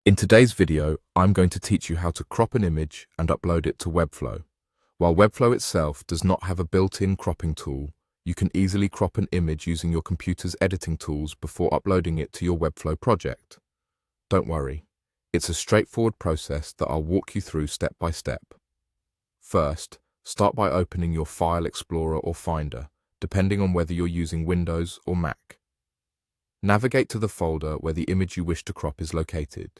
In today's video, I'm going to teach you how to crop an image and upload it to Webflow. While Webflow itself does not have a built-in cropping tool, you can easily crop an image using your computer's editing tools before uploading it to your Webflow project. Don't worry, it's a straightforward process that I'll walk you through step by step. First, start by opening your File Explorer or Finder, depending on whether you're using Windows or Mac. Navigate to the folder where the image you wish to crop is located.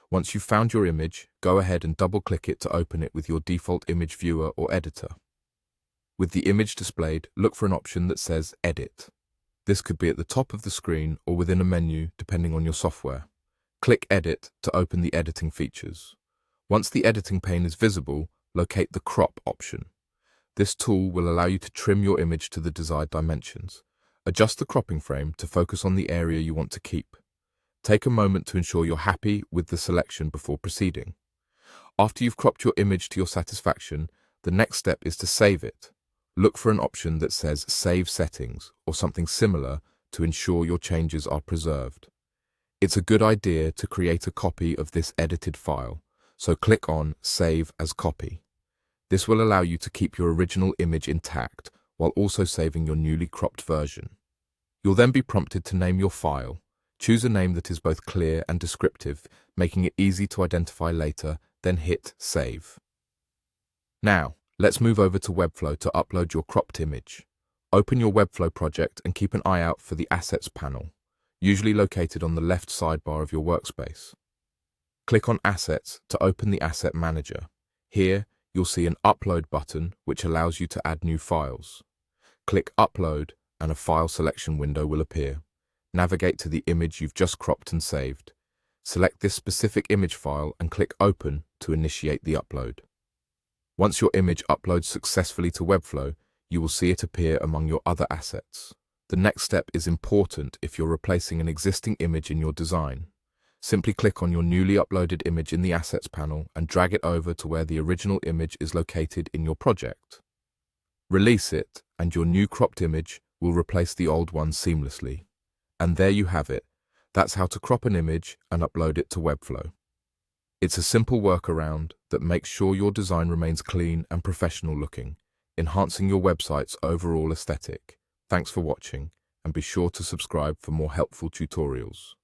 Once you've found your image, go ahead and double-click it to open it with your default image viewer or editor. With the image displayed, look for an option that says Edit. This could be at the top of the screen or within a menu, depending on your software. Click Edit to open the editing features. Once the editing pane is visible, locate the Crop option. This tool will allow you to trim your image to the desired dimensions. Adjust the cropping frame to focus on the area you want to keep. Take a moment to ensure you're happy with the selection before proceeding. After you've cropped your image to your satisfaction, the next step is to save it. Look for an option that says Save Settings or something similar to ensure your changes are preserved. It's a good idea to create a copy of this edited file, so click on Save as Copy. This will allow you to keep your original image intact while also saving your newly cropped version. You'll then be prompted to name your file. Choose a name that is both clear and descriptive, making it easy to identify later, then hit Save. Now, let's move over to Webflow to upload your cropped image. Open your Webflow project and keep an eye out for the Assets panel, usually located on the left sidebar of your workspace. Click on Assets to open the Asset Manager. Here, you'll see an Upload button, which allows you to add new files. Click Upload and a file selection window will appear. Navigate to the image you've just cropped and saved. Select this specific image file and click Open to initiate the upload. Once your image uploads successfully to Webflow, you will see it appear among your other assets. The next step is important if you're replacing an existing image in your design. Simply click on your newly uploaded image in the Assets panel and drag it over to where the original image is located in your project. Release it, and your new cropped image will replace the old one seamlessly. And there you have it. That's how to crop an image and upload it to Webflow. It's a simple workaround that makes sure your design remains clean and professional looking, enhancing your website's overall aesthetic. Thanks for watching, and be sure to subscribe for more helpful tutorials.